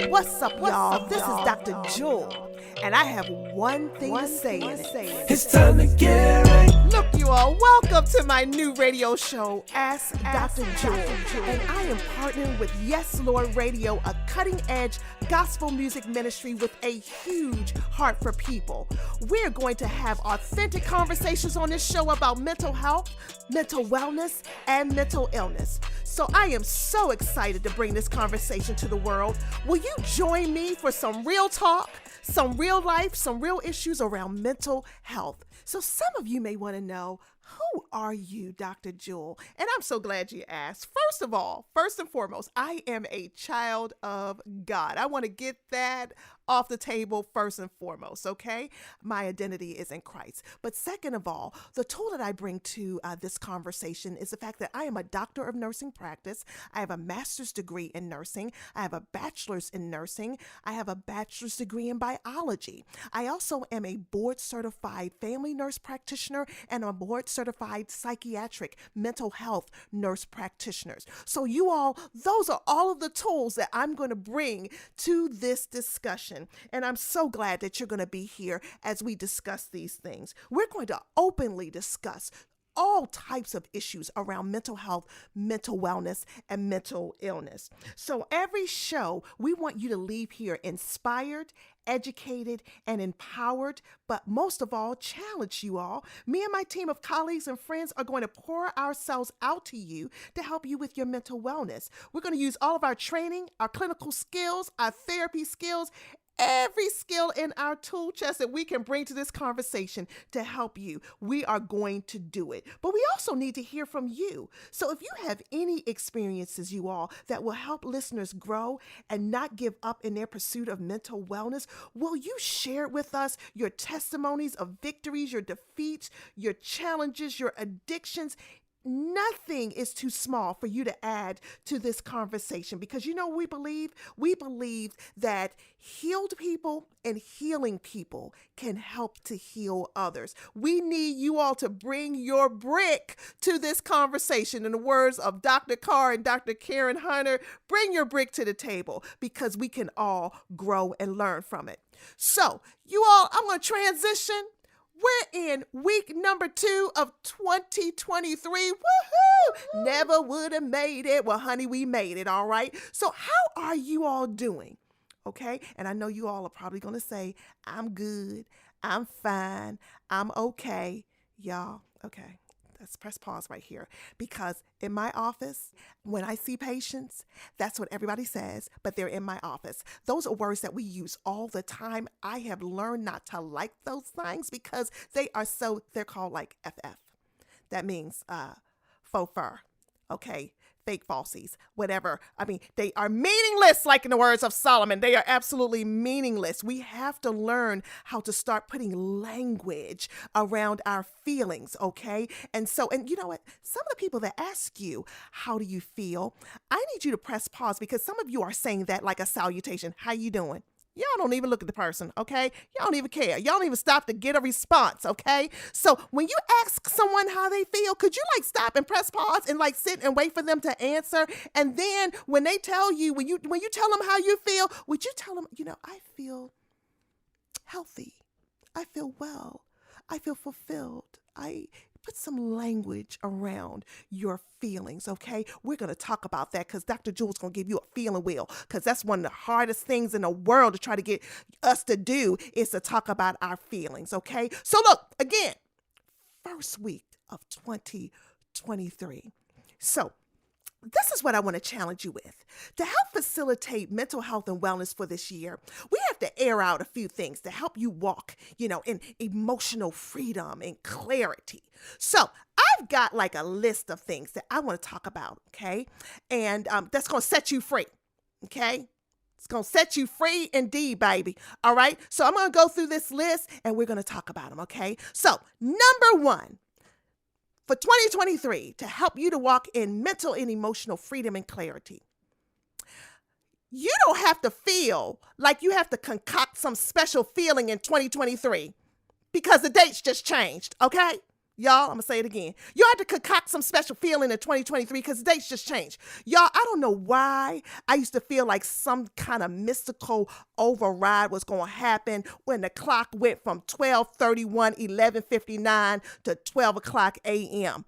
What's up, y'all? This is Dr. Jewyl, and I have one thing to say in it. It's time to get right. Look, you all, welcome to my new radio show, Ask Dr. Jewyl. And I am partnering with Yes Lord Radio, a cutting-edge gospel music ministry with a huge heart for people. We're going to have authentic conversations on this show about mental health, mental wellness, and mental illness. So I am so excited to bring this conversation to the world. Will you join me for some real talk, some real life, some real issues around mental health? So some of you may want to know, who are you, Dr. Jewyl? And I'm so glad you asked. First of all, first and foremost, I am a child of God. I want to get that off the table first and foremost, okay? My identity is in Christ. But second of all, the tool that I bring to this conversation is the fact that I am a doctor of nursing practice. I have a master's degree in nursing. I have a bachelor's in nursing. I have a bachelor's degree in biology. I also am a board-certified family nurse practitioner and a board-certified psychiatric mental health nurse practitioners. So you all, those are all of the tools that I'm going to bring to this discussion. And I'm so glad that you're going to be here as we discuss these things. We're going to openly discuss all types of issues around mental health, mental wellness, and mental illness. So every show, we want you to leave here inspired, educated, and empowered, but most of all, challenge you all. Me and my team of colleagues and friends are going to pour ourselves out to you to help you with your mental wellness. We're going to use all of our training, our clinical skills, our therapy skills, every skill in our tool chest that we can bring to this conversation to help you. We are going to do it. But we also need to hear from you. So if you have any experiences, you all, that will help listeners grow and not give up in their pursuit of mental wellness, will you share with us your testimonies of victories, your defeats, your challenges, your addictions? Nothing is too small for you to add to this conversation, because you know, we believe that healed people and healing people can help to heal others. We need you all to bring your brick to this conversation. In the words of Dr. Carr and Dr. Karen Hunter, bring your brick to the table, because we can all grow and learn from it. So you all, I'm going to transition. We're in week number 2 of 2023. Woohoo! Never would have made it. Well, honey, we made it, all right? So how are you all doing? Okay? And I know you all are probably going to say, I'm good, I'm fine, I'm okay. Y'all, okay. Let's press pause right here, because in my office, when I see patients, that's what everybody says, but they're in my office. Those are words that we use all the time. I have learned not to like those things because they're called like FF. That means faux fur, okay? Fake falsies, whatever. I mean, they are meaningless, like in the words of Solomon. They are absolutely meaningless. We have to learn how to start putting language around our feelings, okay? And you know what? Some of the people that ask you, how do you feel? I need you to press pause, because some of you are saying that like a salutation. How you doing? Y'all don't even look at the person, okay? Y'all don't even care. Y'all don't even stop to get a response, okay? So when you ask someone how they feel, could you like stop and press pause and like sit and wait for them to answer? And then when they tell you, when you tell them how you feel, would you tell them, you know, I feel healthy. I feel well. I feel fulfilled. I put some language around your feelings, okay? We're going to talk about that, because Dr. Jewyl's going to give you a feeling wheel, because that's one of the hardest things in the world to try to get us to do, is to talk about our feelings, okay? So look, again, first week of 2023. So this is what I want to challenge you with. To help facilitate mental health and wellness for this year, we have to air out a few things to help you walk, you know, in emotional freedom and clarity. So I've got like a list of things that I want to talk about, okay? And that's going to set you free, okay? It's going to set you free indeed, baby. All right? So I'm going to go through this list and we're going to talk about them, okay? So number 1, for 2023, to help you to walk in mental and emotional freedom and clarity. You don't have to feel like you have to concoct some special feeling in 2023 because the dates just changed, okay? Y'all, I'm going to say it again. You had to concoct some special feeling in 2023 because the dates just changed. Y'all, I don't know why I used to feel like some kind of mystical override was going to happen when the clock went from 12:31, 11:59 to 12 o'clock a.m.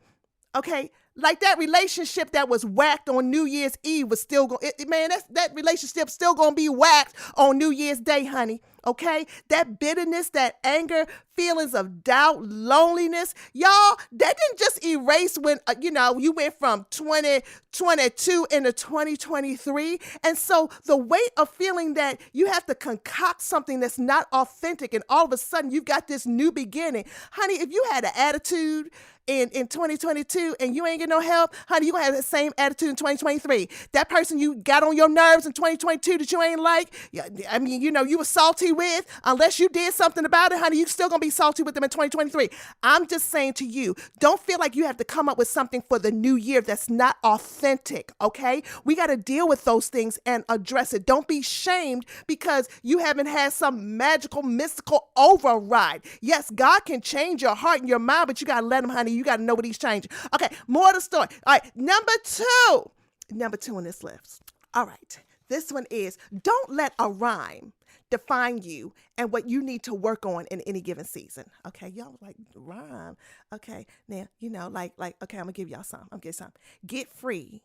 Okay? Like that relationship that was whacked on New Year's Eve was still going, man, that relationship still going to be whacked on New Year's Day, honey. Okay? That bitterness, that anger, feelings of doubt, loneliness, y'all, that didn't just erase when, you went from 2022 into 2023. And so the weight of feeling that you have to concoct something that's not authentic and all of a sudden you've got this new beginning. Honey, if you had an attitude in 2022 and you ain't get no help, honey, you're going to have the same attitude in 2023. That person you got on your nerves in 2022 that you ain't like, you were salty with, unless you did something about it, honey, you still going to be salty with them in 2023. I'm just saying to you, don't feel like you have to come up with something for the new year that's not authentic, okay? We got to deal with those things and address it. Don't be shamed because you haven't had some magical, mystical override. Yes, God can change your heart and your mind, but you got to let him, honey. You got to know what he's changing. Okay, more of the story. All right, number two on this list. All right, this one is don't let a rhyme define you and what you need to work on in any given season. Okay, y'all like rhyme. Okay, now, okay, I'm going to give y'all some. I'm going to give you some. Get free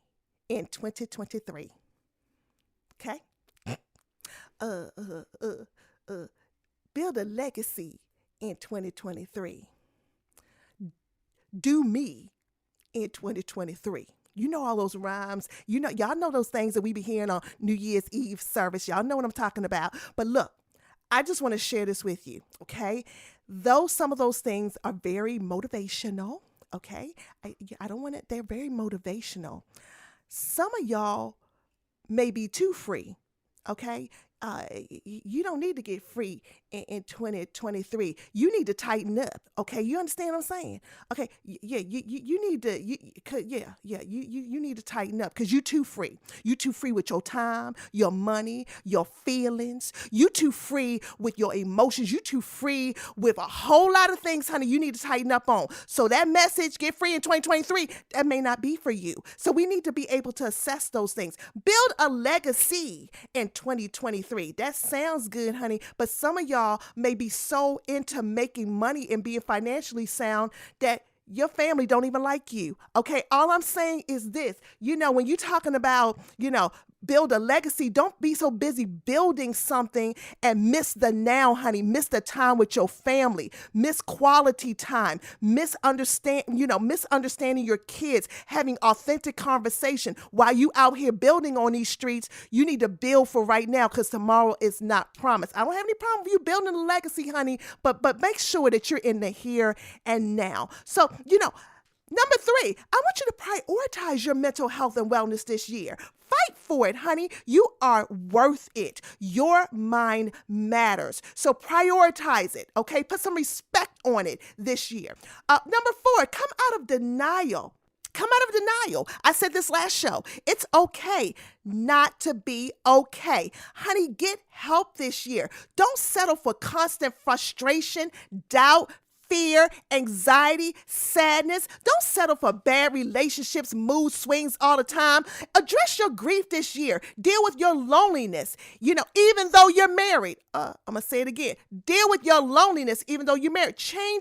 in 2023. Okay? Build a legacy in 2023. Do me in 2023. You know all those rhymes. Y'all know those things that we be hearing on New Year's Eve service. Y'all know what I'm talking about. But look, I just want to share this with you, okay? Though some of those things are very motivational, okay? I don't want it. They're very motivational. Some of y'all may be too free, okay? You don't need to get free in 2023. You need to tighten up. Okay. You understand what I'm saying? Okay. Yeah. You need to, you need to tighten up because you too free. You too free with your time, your money, your feelings. You too free with your emotions. You too free with a whole lot of things, honey, you need to tighten up on. So that message, get free in 2023, that may not be for you. So we need to be able to assess those things. Build a legacy in 2023. That sounds good, honey, but some of y'all may be so into making money and being financially sound that your family don't even like you. Okay, all I'm saying is this, when you're talking about, build a legacy, don't be so busy building something and miss the now, honey, miss the time with your family, miss quality time, misunderstanding your kids, having authentic conversation. While you out here building on these streets, you need to build for right now because tomorrow is not promised. I don't have any problem with you building a legacy, honey, but make sure that you're in the here and now. So, number 3, I want you to prioritize your mental health and wellness this year. Fight for it, honey. You are worth it. Your mind matters. So prioritize it, okay? Put some respect on it this year. Number 4, come out of denial. Come out of denial. I said this last show. It's okay not to be okay. Honey, get help this year. Don't settle for constant frustration, doubt, fear, anxiety, sadness. Don't settle for bad relationships, mood swings all the time. Address your grief this year. Deal with your loneliness. Even though you're married, I'm going to say it again. Deal with your loneliness even though you're married. Deal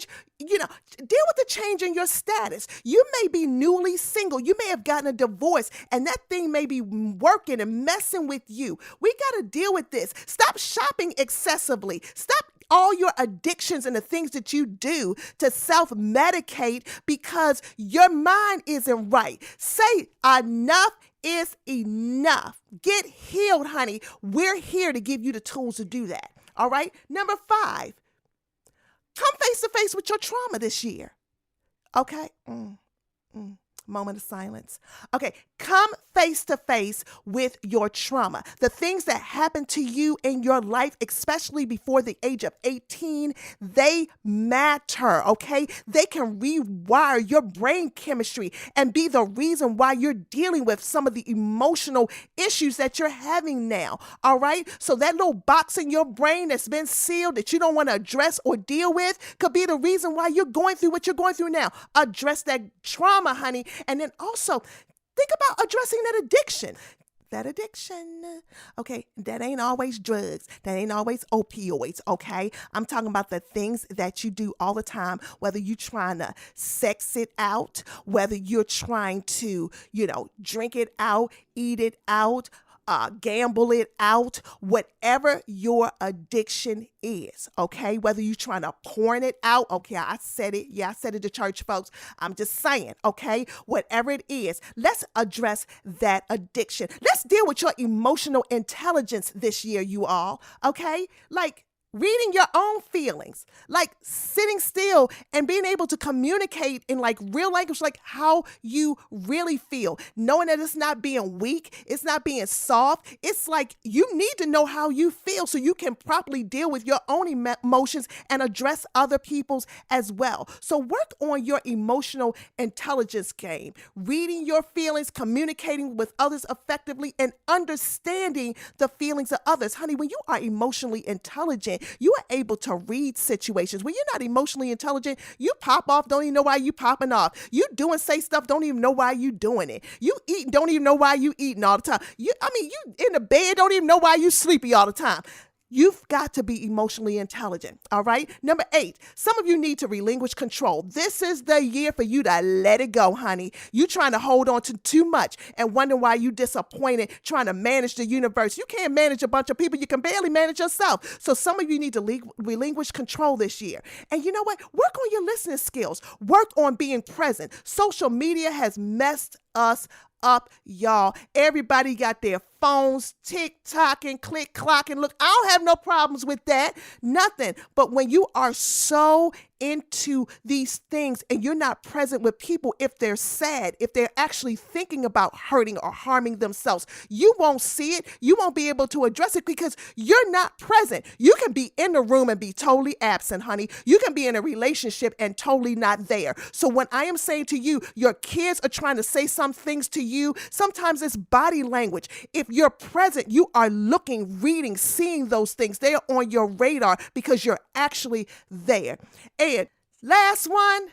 with the change in your status. You may be newly single. You may have gotten a divorce and that thing may be working and messing with you. We got to deal with this. Stop shopping excessively. Stop all your addictions and the things that you do to self-medicate because your mind isn't right. Say enough is enough. Get healed, honey. We're here to give you the tools to do that. All right. Number 5, come face to face with your trauma this year. Okay. Moment of silence. Okay. Come face to face with your trauma. The things that happen to you in your life, especially before the age of 18, they matter, okay? They can rewire your brain chemistry and be the reason why you're dealing with some of the emotional issues that you're having now, all right? So that little box in your brain that's been sealed that you don't want to address or deal with could be the reason why you're going through what you're going through now. Address that trauma, honey. And then also think about addressing that addiction. That addiction, okay, that ain't always drugs. That ain't always opioids, okay? I'm talking about the things that you do all the time, whether you're trying to sex it out, whether you're trying to, drink it out, eat it out, gamble it out, whatever your addiction is, okay? Whether you're trying to porn it out, okay, I said it. Yeah, I said it to church folks. I'm just saying, okay? Whatever it is, let's address that addiction. Let's deal with your emotional intelligence this year, you all, okay? Like, reading your own feelings, like sitting still and being able to communicate in like real language, like how you really feel, knowing that it's not being weak, it's not being soft. It's like you need to know how you feel so you can properly deal with your own emotions and address other people's as well. So work on your emotional intelligence game, reading your feelings, communicating with others effectively, and understanding the feelings of others. Honey, when you are emotionally intelligent, you are able to read situations. When you're not emotionally intelligent, you pop off, don't even know why you popping off. You say stuff, don't even know why you doing it. You eat, don't even know why you eating all the time. You in the bed, don't even know why you sleepy all the time. You've got to be emotionally intelligent, all right? Number 8, some of you need to relinquish control. This is the year for you to let it go, honey. You trying to hold on to too much and wonder why you disappointed trying to manage the universe. You can't manage a bunch of people. You can barely manage yourself. So some of you need to relinquish control this year. And you know what? Work on your listening skills. Work on being present. Social media has messed us up, y'all. Everybody got their phones tick-tock and click-clock, and look, I don't have no problems with that, nothing. But when you are so into these things and you're not present with people, if they're sad, if they're actually thinking about hurting or harming themselves, you won't see it. You won't be able to address it because you're not present. You can be in the room and be totally absent, honey. You can be in a relationship and totally not there. So when I am saying to you, your kids are trying to say some things to you, sometimes it's body language. If you're present, you are looking, reading, seeing those things. They are on your radar because you're actually there. And last one,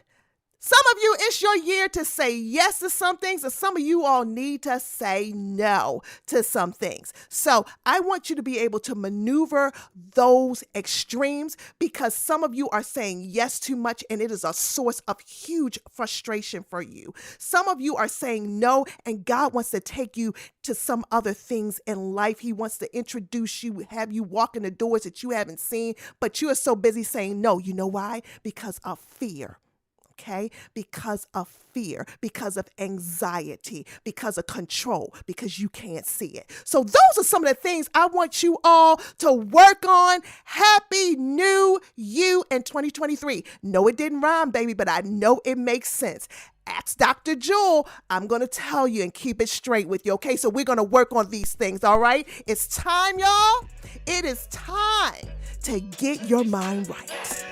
some of you, it's your year to say yes to some things, and some of you all need to say no to some things. So I want you to be able to maneuver those extremes because some of you are saying yes too much, and it is a source of huge frustration for you. Some of you are saying no, and God wants to take you to some other things in life. He wants to introduce you, have you walk in the doors that you haven't seen, but you are so busy saying no. You know why? Because of fear. Okay, because of fear, because of anxiety, because of control, because you can't see it. So those are some of the things I want you all to work on. Happy New You in 2023. No, it didn't rhyme, baby, but I know it makes sense. Ask Dr. Jewyl. I'm going to tell you and keep it straight with you, okay? So we're going to work on these things, all right? It's time, y'all. It is time to get your mind right.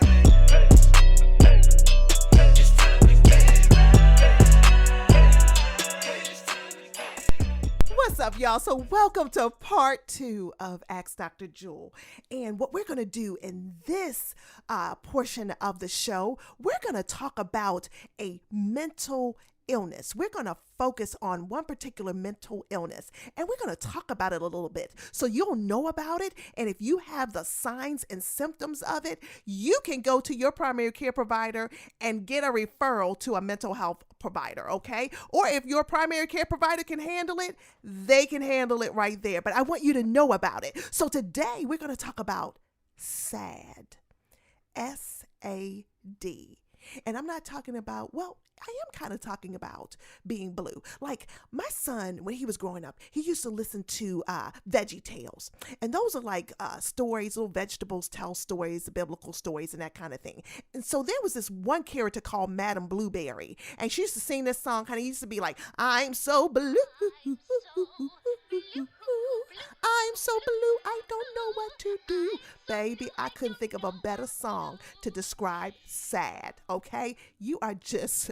What's up, y'all? So welcome to part 2 of Ask Dr. Jewyl. And what we're going to do in this portion of the show, we're going to talk about a mental illness. We're going to focus on one particular mental illness, and we're going to talk about it a little bit so you'll know about it. And if you have the signs and symptoms of it, you can go to your primary care provider and get a referral to a mental health provider, okay? Or if your primary care provider can handle it, they can handle it right there. But I want you to know about it. So today we're going to talk about SAD. SAD. And I'm not talking about, well, I am kind of talking about being blue. Like my son, when he was growing up, he used to listen to Veggie Tales. And those are like stories, little vegetables tell stories, biblical stories, and that kind of thing. And so there was this one character called Madam Blueberry. And she used to sing this song, kind of used to be like, I'm so blue. I'm so blue, I don't know what to do. Baby, I couldn't think of a better song to describe sad, okay? You are just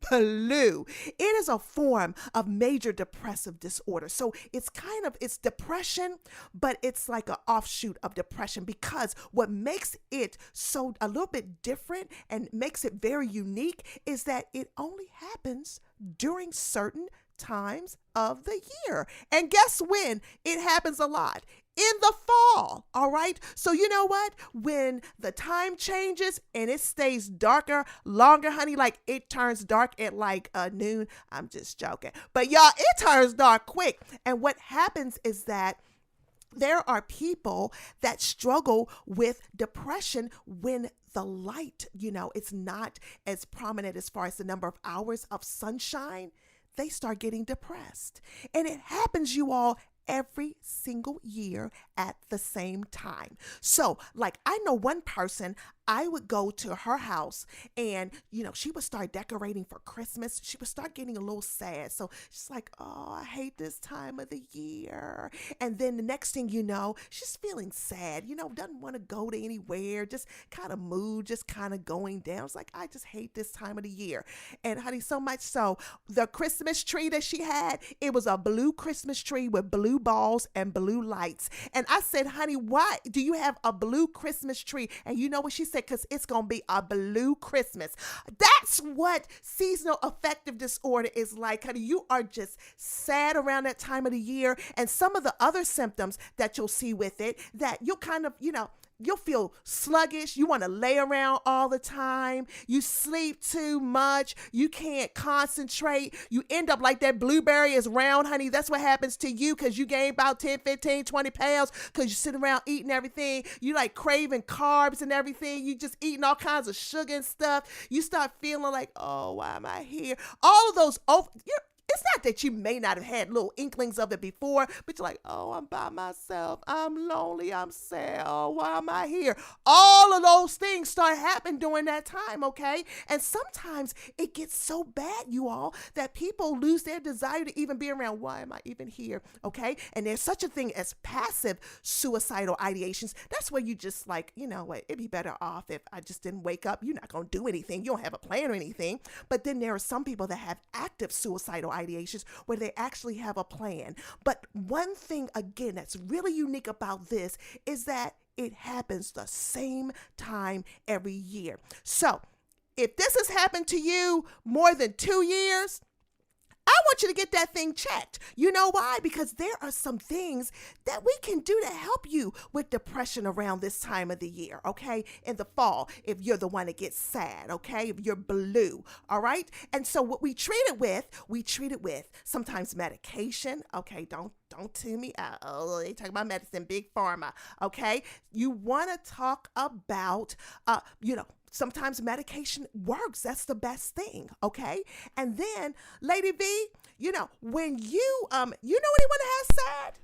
blue. It is a form of major depressive disorder. So it's depression, but it's like an offshoot of depression, because what makes it so a little bit different and makes it very unique is that it only happens during certain times of the year. And guess when? It happens a lot. In the fall, all right? So you know what? When the time changes and it stays darker longer, honey, like it turns dark at like noon. I'm just joking. But y'all, it turns dark quick. And what happens is that there are people that struggle with depression when the light, it's not as prominent as far as the number of hours of sunshine. They start getting depressed. And it happens, you all, every single year at the same time. So, like, I know one person, I would go to her house and, she would start decorating for Christmas. She would start getting a little sad. So she's like, oh, I hate this time of the year. And then the next thing you know, she's feeling sad, doesn't want to go to anywhere, just kind of mood, just kind of going down. It's like, I just hate this time of the year. And honey, so much so, the Christmas tree that she had, it was a blue Christmas tree with blue balls and blue lights. And I said, honey, why do you have a blue Christmas tree? And you know what she said? Because it's going to be a blue Christmas. That's what seasonal affective disorder is like, honey. You are just sad around that time of the year. And some of the other symptoms that you'll see with it, that you'll kind of, you'll feel sluggish. You want to lay around all the time. You sleep too much. You can't concentrate. You end up like that blueberry is round, honey. That's what happens to you because you gain about 10, 15, 20 pounds because you sit around eating everything. You like craving carbs and everything. You just eating all kinds of sugar and stuff. You start feeling like, oh, why am I here? All of those, it's not that you may not have had little inklings of it before, but you're like, oh, I'm by myself. I'm lonely. I'm sad. Oh, why am I here? All of those things start happening during that time, okay? And sometimes it gets so bad, you all, that people lose their desire to even be around. Why am I even here? Okay? And there's such a thing as passive suicidal ideations. That's where you just like, you know what? It'd be better off if I just didn't wake up. You're not going to do anything. You don't have a plan or anything. But then there are some people that have active suicidal ideations where they actually have a plan. But one thing, again, that's really unique about this is that it happens the same time every year. So if this has happened to you more than 2 years, I want you to get that thing checked. You know why? Because there are some things that we can do to help you with depression around this time of the year, okay? In the fall, if you're the one that gets sad, okay? If you're blue, all right? And so what we treat it with sometimes medication, okay? Don't tune me out. Oh, they talk about medicine, big pharma, okay? You want to talk about, sometimes medication works. That's the best thing, okay? And then, Lady V, when you know anyone that has sad?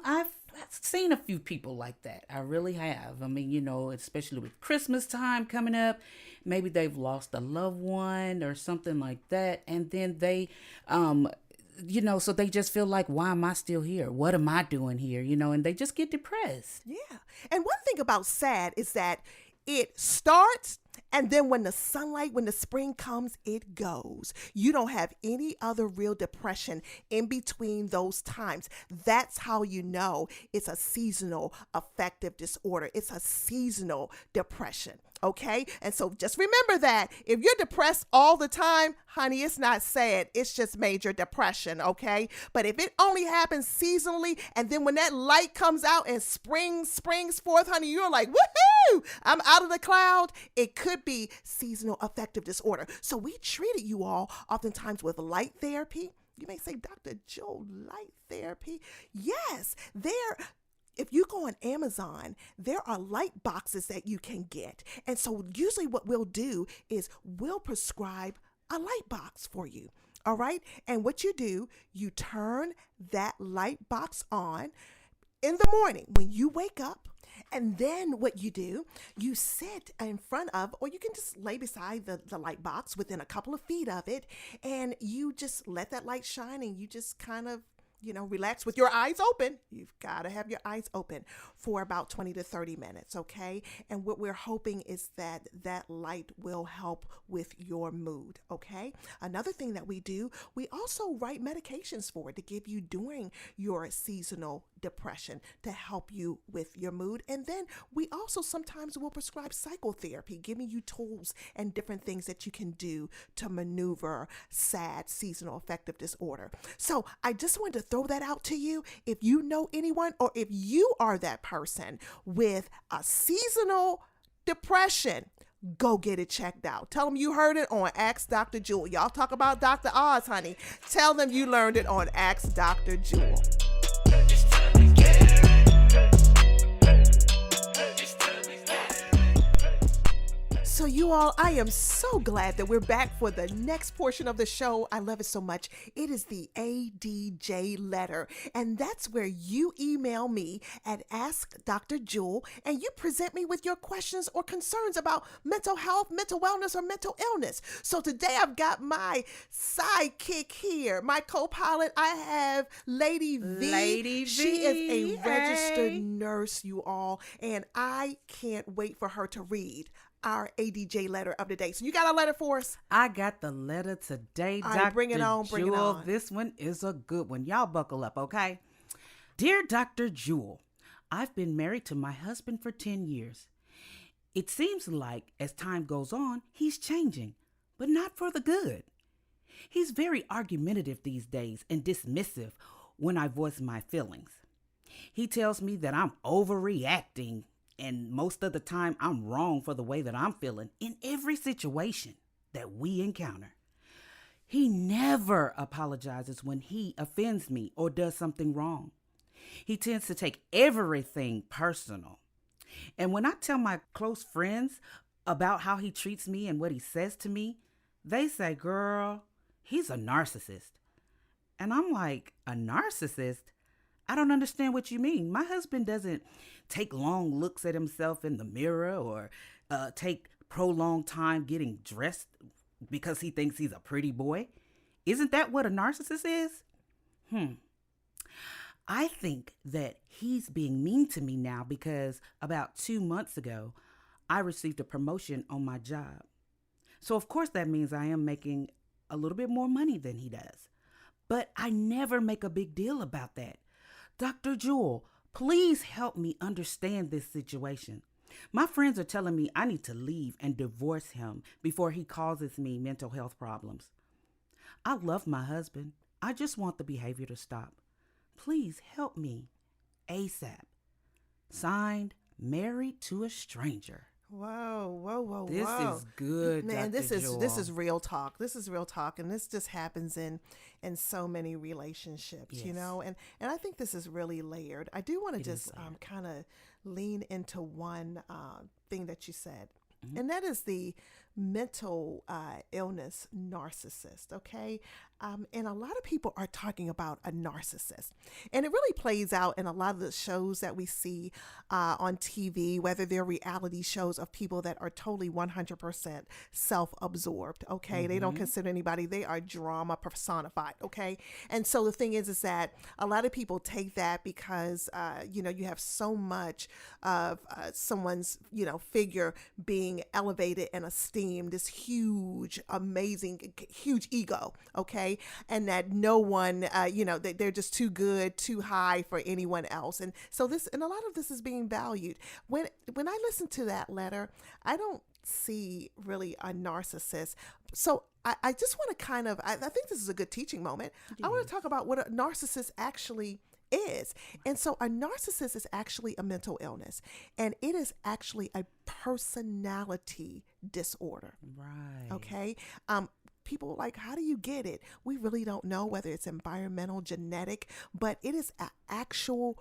I've seen a few people like that. I really have. I mean, especially with Christmas time coming up, maybe they've lost a loved one or something like that. And then they, so they just feel like, why am I still here? What am I doing here? And they just get depressed. Yeah. And one thing about sad is that it starts, and then when the spring comes, it goes. You don't have any other real depression in between those times. That's how you know it's a seasonal affective disorder. It's a seasonal depression. Okay. And so just remember that if you're depressed all the time, honey, it's not sad. It's just major depression. Okay. But if it only happens seasonally, and then when that light comes out and spring springs forth, honey, you're like, woohoo, I'm out of the cloud. It could be seasonal affective disorder. So we treated you all oftentimes with light therapy. You may say, Dr. Jewyl, light therapy. Yes, if you go on Amazon, there are light boxes that you can get. And so usually what we'll do is we'll prescribe a light box for you. All right. And what you do, you turn that light box on in the morning when you wake up. And then what you do, you sit in front of, or you can just lay beside the light box within a couple of feet of it. And you just let that light shine, and you just kind of, relax with your eyes open. You've got to have your eyes open for about 20 to 30 minutes, okay? And what we're hoping is that that light will help with your mood, okay? Another thing that we do, we also write medications for it to give you during your seasonal depression to help you with your mood. And then we also sometimes will prescribe psychotherapy, giving you tools and different things that you can do to maneuver sad seasonal affective disorder. So I just wanted to throw that out to you. If you know anyone, or if you are that person with a seasonal depression, go get it checked out. Tell them you heard it on Ask Dr. Jewyl. Y'all talk about Dr. Oz, honey. Tell them you learned it on Ask Dr. Jewyl. So you all, I am so glad that we're back for the next portion of the show. I love it so much. It is the ADJ letter. And that's where you email me at Ask Dr. Jewyl, and you present me with your questions or concerns about mental health, mental wellness, or mental illness. So today I've got my sidekick here, my co-pilot. I have Lady V. Lady V. She is a registered nurse, you all, and I can't wait for her to read our ADJ letter of the day. So you got a letter for us? I got the letter today, All Dr. right, bring it on, bring it on. This one is a good one. Y'all buckle up, okay? Dear Dr. Jewyl, I've been married to my husband for 10 years. It seems like as time goes on, he's changing, but not for the good. He's very argumentative these days and dismissive when I voice my feelings. He tells me that I'm overreacting, and most of the time, I'm wrong for the way that I'm feeling in every situation that we encounter. He never apologizes when he offends me or does something wrong. He tends to take everything personal. And when I tell my close friends about how he treats me and what he says to me, they say, girl, he's a narcissist. And I'm like, a narcissist? I don't understand what you mean. My husband doesn't take long looks at himself in the mirror or take prolonged time getting dressed because he thinks he's a pretty boy. Isn't that what a narcissist is? I think that he's being mean to me now because about 2 months ago, I received a promotion on my job. So of course that means I am making a little bit more money than he does. But I never make a big deal about that. Dr. Jewyl, please help me understand this situation. My friends are telling me I need to leave and divorce him before he causes me mental health problems. I love my husband. I just want the behavior to stop. Please help me. ASAP. Signed, Married to a Stranger. Whoa. This is good, man. Dr. Jewyl. This is real talk. This is real talk, and this just happens in so many relationships, Yes. you know. And I think this is really layered. I do want to just kind of lean into one thing that you said, and that is the mental illness narcissist. Okay. And a lot of people are talking about a narcissist, and it really plays out in a lot of the shows that we see on TV, whether they're reality shows of people that are totally 100% self-absorbed. Okay. They don't consider anybody. They are drama personified. Okay. And so the thing is that a lot of people take that because, you have so much of someone's, figure being elevated and esteemed, this huge, amazing, huge ego. Okay. And that no one, they're just too good, too high for anyone else. And so a lot of this is being valued. When I listen to that letter, I don't see really a narcissist. So I just want to kind of, I think this is a good teaching moment. Yes. I want to talk about what a narcissist actually is. And so a narcissist is actually a mental illness, and it is actually a personality disorder. Right. Okay. People like, how do you get it? We really don't know whether it's environmental, genetic, but it is an actual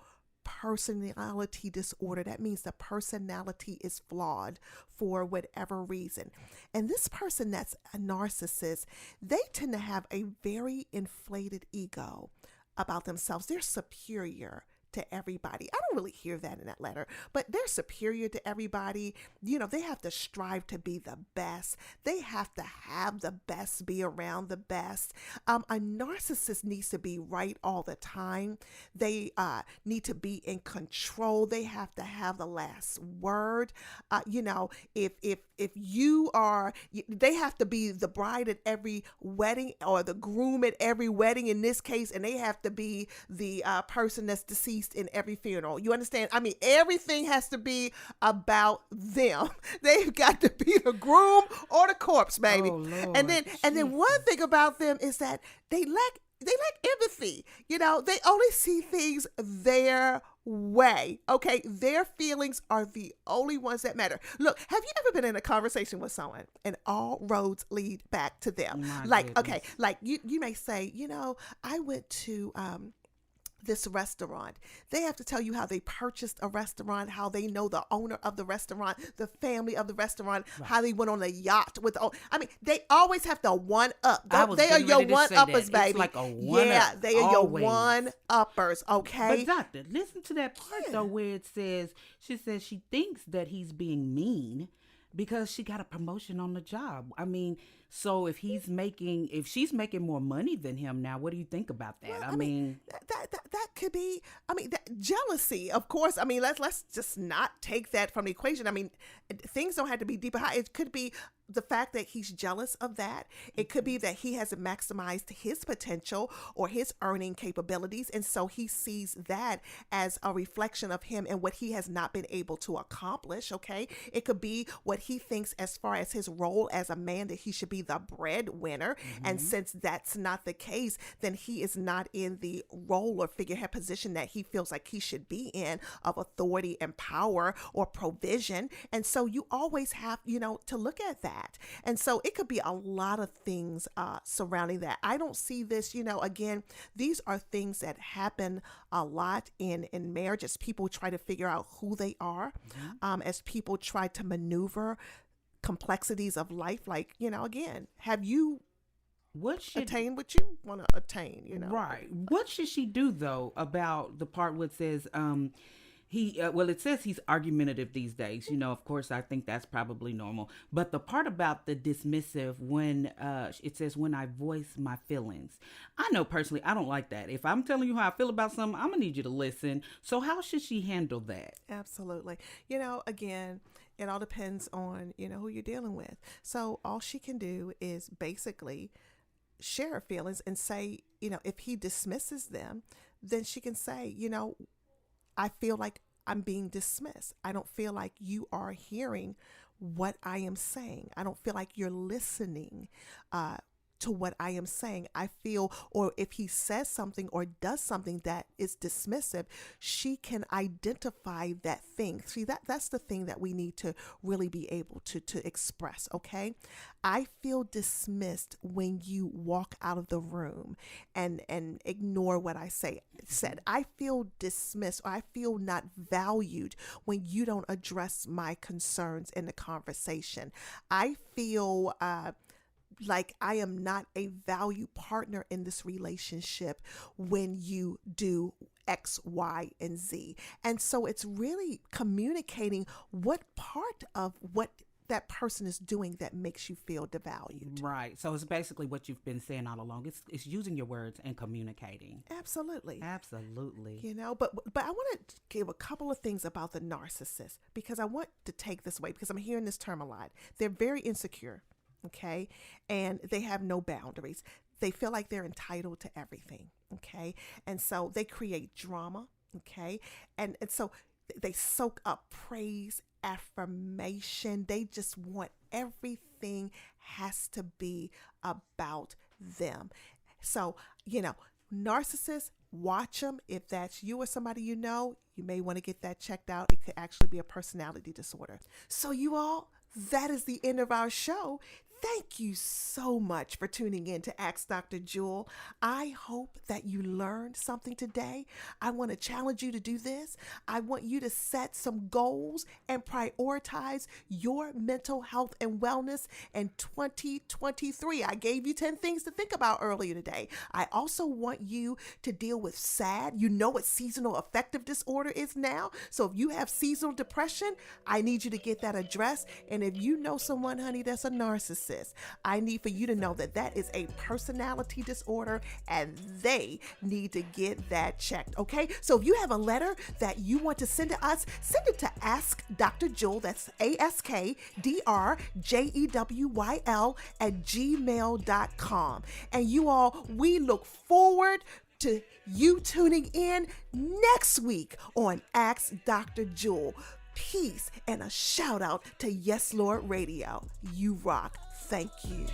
personality disorder. That means the personality is flawed for whatever reason. And this person that's a narcissist, they tend to have a very inflated ego about themselves. They're superior to everybody. I don't really hear that in that letter, but they're superior to everybody. They have to strive to be the best. They have to have the best, be around the best. A narcissist needs to be right all the time. They need to be in control. They have to have the last word. If you are, they have to be the bride at every wedding or the groom at every wedding in this case, and they have to be the person that's deceased in every funeral. You understand? I mean, everything has to be about them. They've got to be the groom or the corpse, baby. Oh, Lord. And then one thing about them is that they lack empathy. They only see things their way. Okay. Their feelings are the only ones that matter. Look, have you ever been in a conversation with someone and all roads lead back to them? Okay, like you may say, I went to, this restaurant. They have to tell you how they purchased a restaurant, how they know the owner of the restaurant, the family of the restaurant, right, how they went on a yacht with. They always have to one up. They are your one uppers, baby. It's like a one up. They are always your one uppers. Okay. But doctor, listen to that part though, where it says she thinks that he's being mean because she got a promotion on the job. I mean, so if she's making more money than him now, what do you think about that? Well, I mean that could be, that jealousy, of course. Let's just not take that from the equation. Things don't have to be deeper high. It could be the fact that he's jealous of that. It could be that he hasn't maximized his potential or his earning capabilities. And so he sees that as a reflection of him and what he has not been able to accomplish. Okay. It could be what he thinks as far as his role as a man, that he should be the breadwinner. Mm-hmm. And since that's not the case, then he is not in the role or figurehead position that he feels like he should be in, of authority and power or provision. And so you always have, to look at that. And so it could be a lot of things surrounding that. I don't see this, again, these are things that happen a lot in marriage as people try to figure out who they are, mm-hmm. As people try to maneuver complexities of life. Like, again, have you attain what you want to attain, Right. What should she do though about the part where it says, it says he's argumentative these days. Of course, I think that's probably normal. But the part about the dismissive, when it says, when I voice my feelings, I know personally, I don't like that. If I'm telling you how I feel about something, I'm going to need you to listen. So how should she handle that? Absolutely. Again, it all depends on, who you're dealing with. So all she can do is basically share her feelings and say, if he dismisses them, then she can say, I feel like I'm being dismissed. I don't feel like you are hearing what I am saying. I don't feel like you're listening to what I am saying. I feel, or if he says something or does something that is dismissive, she can identify that thing. See, that's the thing that we need to really be able to express, okay? I feel dismissed when you walk out of the room and ignore what I said. I feel dismissed, or I feel not valued when you don't address my concerns in the conversation. I feel like I am not a value partner in this relationship when you do X, Y, and Z. And so it's really communicating what part of what that person is doing that makes you feel devalued. Right. So it's basically what you've been saying all along. It's using your words and communicating. Absolutely. But I want to give a couple of things about the narcissist, because I want to take this away, because I'm hearing this term a lot. They're very insecure. Okay. And they have no boundaries. They feel like they're entitled to everything. Okay. And so they create drama. Okay. And so they soak up praise, affirmation. They just want everything has to be about them. So, narcissists, watch them. If that's you or somebody you may want to get that checked out. It could actually be a personality disorder. So you all, that is the end of our show. Thank you so much for tuning in to Ask Dr. Jewyl. I hope that you learned something today. I want to challenge you to do this. I want you to set some goals and prioritize your mental health and wellness in 2023. I gave you 10 things to think about earlier today. I also want you to deal with SAD. You know what seasonal affective disorder is now. So if you have seasonal depression, I need you to get that addressed. And if you know someone, honey, that's a narcissist, I need for you to know that that is a personality disorder and they need to get that checked, okay? So if you have a letter that you want to send to us, send it to Ask Dr. Jewyl, that's AskDrJewyl @gmail.com. And you all, we look forward to you tuning in next week on Ask Dr. Jewyl. Peace and a shout out to Yes Lord Radio. You rock. Thank you.